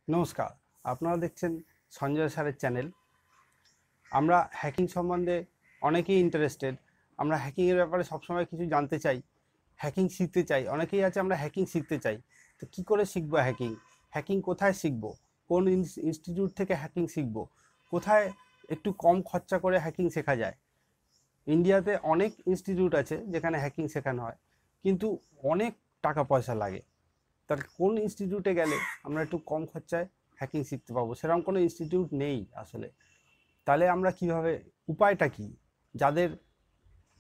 নমস্কার, আপনারা দেখছেন সঞ্জয় স্যারের চ্যানেল। আমরা হ্যাকিং সম্বন্ধে অনেকেই ইন্টারেস্টেড। আমরা হ্যাকিংয়ের ব্যাপারে সবসময় কিছু জানতে চাই, হ্যাকিং শিখতে চাই। অনেকেই আছে আমরা হ্যাকিং শিখতে চাই, তো কী করে শিখবো হ্যাকিং? হ্যাকিং কোথায় শিখবো? কোন ইনস্টিটিউট থেকে হ্যাকিং শিখবো? কোথায় একটু কম খরচা করে হ্যাকিং শেখা যায়? ইন্ডিয়াতে অনেক ইনস্টিটিউট আছে যেখানে হ্যাকিং শেখানো হয়, কিন্তু অনেক টাকা পয়সা লাগে। তাহলে কোন ইনস্টিটিউটে গেলে আমরা একটু কম খরচায় হ্যাকিং শিখতে পাবো? সেরকম কোনো ইনস্টিটিউট নেই আসলে। তাহলে আমরা কিভাবে, উপায়টা কি? যাদের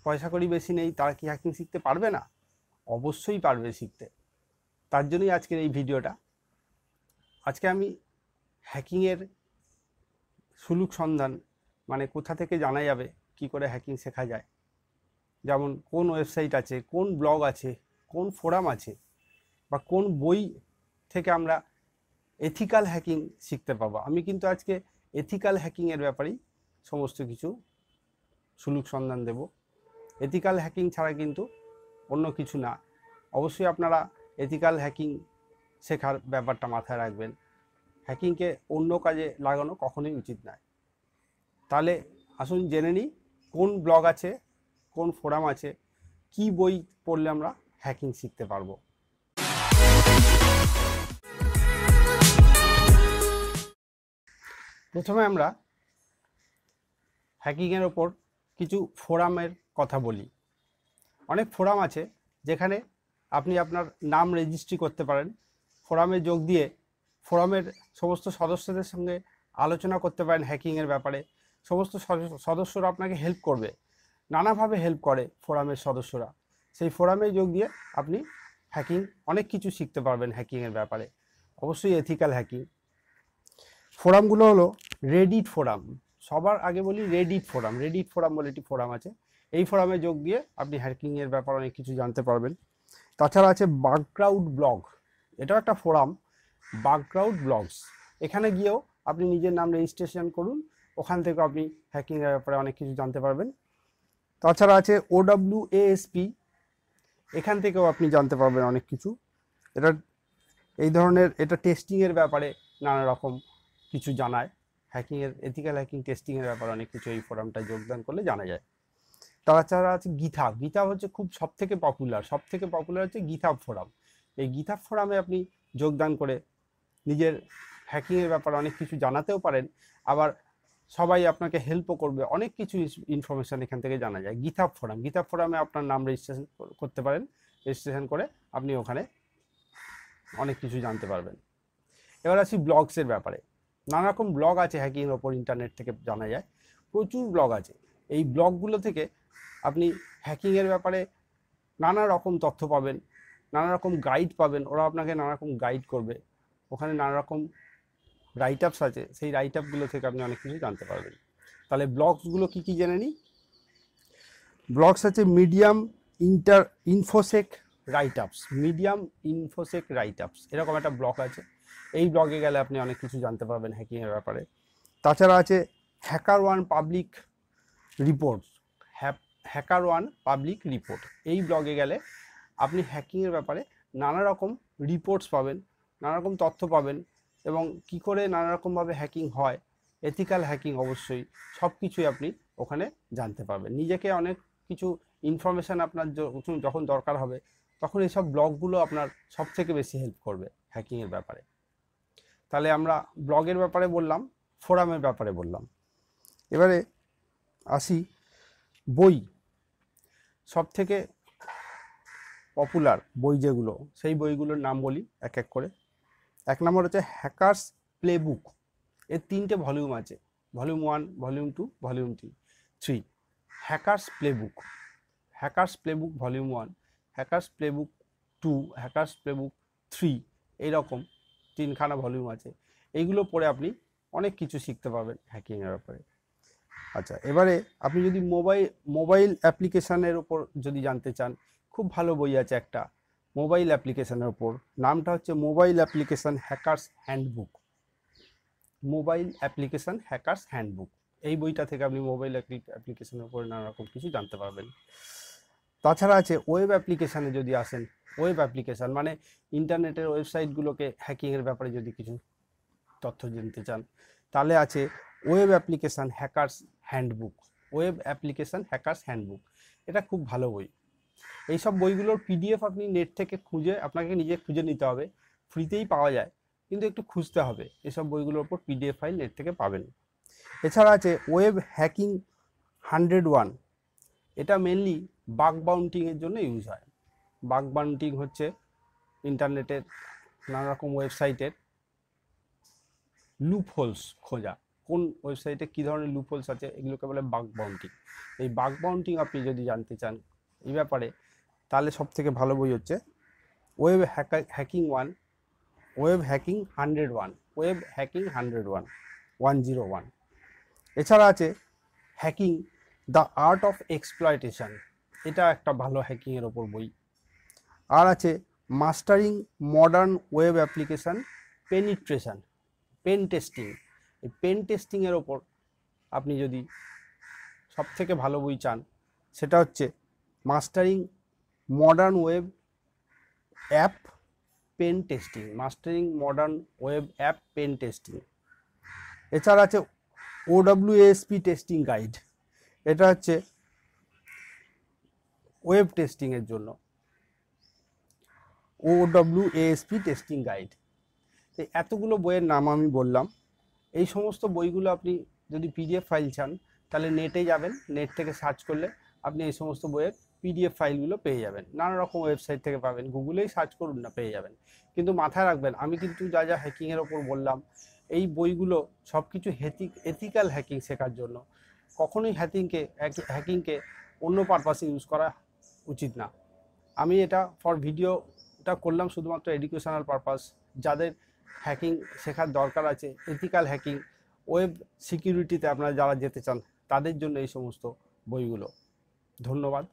পয়সা কড়ি বেশি নেই তারা কি হ্যাকিং শিখতে পারবে না? অবশ্যই পারবে শিখতে। তার জন্যই আজকের এই ভিডিওটা। আজকে আমি হ্যাকিংয়ের সুলুক সন্ধান, মানে কোথা থেকে জানা যাবে কি করে হ্যাকিং শেখা যায়, যেমন কোন ওয়েবসাইট আছে, কোন ব্লগ আছে, কোন ফোরাম আছে, বা কোন বই থেকে আমরা এথিক্যাল হ্যাকিং শিখতে পাবো। আমি কিন্তু আজকে এথিক্যাল হ্যাকিংয়ের ব্যাপারেই সমস্ত কিছু সুলুক সন্ধান দেব। এথিক্যাল হ্যাকিং ছাড়া কিন্তু অন্য কিছু না। অবশ্যই আপনারা এথিক্যাল হ্যাকিং শেখার ব্যাপারটা মাথায় রাখবেন। হ্যাকিংকে অন্য কাজে লাগানো কখনোই উচিত নয়। তাহলে আসুন জেনে নিই কোন ব্লগ আছে, কোন ফোরাম আছে, কি বই পড়লে আমরা হ্যাকিং শিখতে পারবো। প্রথমে আমরা হ্যাকিংয়ের ওপর কিছু ফোরামের কথা বলি। অনেক ফোরাম আছে যেখানে আপনি আপনার নাম রেজিস্ট্রি করতে পারেন, ফোরামে যোগ দিয়ে ফোরামের সমস্ত সদস্যদের সঙ্গে আলোচনা করতে পারেন হ্যাকিংয়ের ব্যাপারে। সমস্ত সদস্যরা আপনাকে হেল্প করবে, নানাভাবে হেল্প করে ফোরামের সদস্যরা। সেই ফোরামে যোগ দিয়ে আপনি হ্যাকিং অনেক কিছু শিখতে পারবেন হ্যাকিংয়ের ব্যাপারে। অবশ্যই এথিক্যাল হ্যাকিং। ফোরামগুলো হলো রেডিট ফোরাম। সবার আগে বলি রেডিট ফোরাম। রেডিট ফোরাম বলে একটি ফোরাম আছে, এই ফোরামে যোগ দিয়ে আপনি হ্যাকিংয়ের ব্যাপারে অনেক কিছু জানতে পারবেন। তাছাড়া আছে বাগক্রাউড ব্লগ, এটাও একটা ফোরাম, বাগক্রাউড ব্লগস। এখানে গিয়েও আপনি নিজের নাম রেজিস্ট্রেশন করুন, ওখান থেকে আপনি হ্যাকিংয়ের ব্যাপারে অনেক কিছু জানতে পারবেন। তাছাড়া আছে OWASP, এখান থেকেও আপনি জানতে পারবেন অনেক কিছু। এটা এই ধরনের, এটা টেস্টিংয়ের ব্যাপারে নানা রকম কিছু জানায়। হ্যাকিংয়ের, এথিক্যাল হ্যাকিং টেস্টিংয়ের ব্যাপারে অনেক কিছু এই ফোরামটা যোগদান করলে জানা যায়। তাছাড়া আছে গিথহাব। গিথহাব হচ্ছে খুব সবথেকে পপুলার হচ্ছে গিথহাব ফোরাম। এই গিথহাব ফোরামে আপনি যোগদান করে নিজের হ্যাকিংয়ের ব্যাপারে অনেক কিছু জানাতেও পারেন, আবার সবাই আপনাকে হেল্পও করবে। অনেক কিছু ইনফরমেশান এখান থেকে জানা যায়। গিথহাব ফোরামে আপনার নাম রেজিস্ট্রেশন করতে পারেন, রেজিস্ট্রেশন করে আপনি ওখানে অনেক কিছু জানতে পারবেন। এবার আসি ব্লগসের ব্যাপারে। নানা রকম ব্লগ আছে হ্যাকিংয়ের ওপর, ইন্টারনেট থেকে জানা যায়, প্রচুর ব্লগ আছে। এই ব্লগগুলো থেকে আপনি হ্যাকিংয়ের ব্যাপারে নানা রকম তথ্য পাবেন, নানা রকম গাইড পাবেন। ওরা আপনাকে নানা রকম গাইড করবে। ওখানে নানা রকম রাইট আপস আছে, সেই রাইট আপগুলো থেকে আপনি অনেক কিছু জানতে পারবেন। তাহলে ব্লগসগুলো কী কী জেনে নিই। ব্লগস আছে মিডিয়াম ইনফোসেক রাইট আপস। এরকম একটা ব্লগ আছে। এই ব্লগে গেলে আপনি অনেক কিছু জানতে পারবেন হ্যাকিংয়ের ব্যাপারে। তাছাড়া আছে HackerOne পাবলিক রিপোর্ট। এই ব্লগে গেলে আপনি হ্যাকিংয়ের ব্যাপারে নানা রকম রিপোর্টস পাবেন, নানা রকম তথ্য পাবেন, এবং কি করে নানা রকমভাবে হ্যাকিং হয়, এথিক্যাল হ্যাকিং অবশ্যই, সব কিছুই আপনি ওখানে জানতে পারবেন। নিজেকে অনেক কিছু ইনফরমেশান আপনার যখন দরকার হবে, তখন এইসব ব্লগগুলো আপনার সব থেকে বেশি হেল্প করবে হ্যাকিংয়ের ব্যাপারে। তাহলে আমরা ব্লগের ব্যাপারে বললাম, ফোরামের ব্যাপারে বললাম। এবারে আসি বই। সব থেকে পপুলার বই যেগুলো, সেই বইগুলোর নাম বলি এক এক করে। এক নম্বর হচ্ছে হ্যাকার্স প্লেবুক। এর 3টে ভলিউম আছে, volume 1, volume 2, volume 3। Hackers playbook volume 1, hackers playbook 2, hackers playbook 3, এইরকম 3খানা ভলিউম আছে। এইগুলো পড়ে আপনি অনেক কিছু শিখতে পারবেন হ্যাকিংয়ের ব্যাপারে। আচ্ছা, এবারে আপনি যদি মোবাইল অ্যাপ্লিকেশানের ওপর যদি জানতে চান, খুব ভালো বই আছে একটা মোবাইল অ্যাপ্লিকেশানের ওপর, নামটা হচ্ছে মোবাইল অ্যাপ্লিকেশান হ্যাকার্স হ্যান্ডবুক। এই বইটা থেকে আপনি মোবাইল অ্যাপ্লিকেশানের উপরে নানা রকম কিছু জানতে পারবেন। তাছাড়া আছে ওয়েব অ্যাপ্লিকেশানে যদি আসেন, ওয়েব অ্যাপ্লিকেশান মানে ইন্টারনেটের ওয়েবসাইটগুলোকে হ্যাকিংয়ের ব্যাপারে যদি কিছু তথ্য জানতে চান, তাহলে আছে web application hackers handbook. Web application hackers handbook, এটা খুব ভালো বই। এইসব বইগুলোর পিডিএফ আপনি নেট থেকে খুঁজে, আপনাকে নিজে খুঁজে নিতে হবে, ফ্রিতেই পাওয়া যায়, কিন্তু একটু খুঁজতে হবে। এসব বইগুলোর উপর পিডিএফ ফাইল নেট থেকে পাবেন। এছাড়া আছে ওয়েব হ্যাকিং 101, এটা মেনলি বাগ বাউন্টিংয়ের জন্য ইউজ হয়। বাগ বাউন্টিং হচ্ছে ইন্টারনেটের নানা রকম ওয়েবসাইটের লুপ হোলস খোঁজা, কোন ওয়েবসাইটে কী ধরনের লুপ হোলস আছে, এগুলোকে বলে বাগ বাউন্টিং। এই বাগ বাউন্টিং আপনি যদি জানতে চান এই ব্যাপারে, তাহলে সবথেকে ভালো বই হচ্ছে ওয়েব হ্যাকিং 101, ওয়েব হ্যাকিং 101। এছাড়া আছে hacking the art of exploitation, এটা একটা ভালো হ্যাকিংয়ের ওপর বই। আর আছে mastering modern web application penetration, pen testing. এই পেন টেস্টিংয়ের ওপর আপনি যদি সবথেকে ভালো বই চান, সেটা হচ্ছে mastering modern web app pen testing, mastering modern web app pen testing. এছাড়া আছে OWASP টেস্টিং গাইড, এটা হচ্ছে ওয়েব টেস্টিংয়ের জন্য, OWASP টেস্টিং গাইড। এই এতগুলো বইয়ের নাম আমি বললাম। এই সমস্ত বইগুলো আপনি যদি পিডিএফ ফাইল চান, তাহলে নেটে যাবেন, নেট থেকে সার্চ করলে আপনি এই সমস্ত বইয়ের পিডিএফ ফাইলগুলো পেয়ে যাবেন। নানা রকম ওয়েবসাইট থেকে পাবেন, গুগলেই সার্চ করুন না, পেয়ে যাবেন। কিন্তু মাথায় রাখবেন, আমি কিন্তু যা যা হ্যাকিংয়ের ওপর বললাম, এই বইগুলো সব কিছু এথিক্যাল হ্যাকিং শেখার জন্য। কখনোই হ্যাকিংকে অন্য পারপাসে ইউজ করা উচিত না। আমি এটা ভিডিওটা করলাম শুধুমাত্র এডুকেশনাল পারপাস। যাদের হ্যাকিং শেখার দরকার আছে, এথিক্যাল হ্যাকিং, ওয়েব সিকিউরিটিতে আপনারা যারা যেতে চান, তাদের জন্য এই সমস্ত বইগুলো। ধন্যবাদ।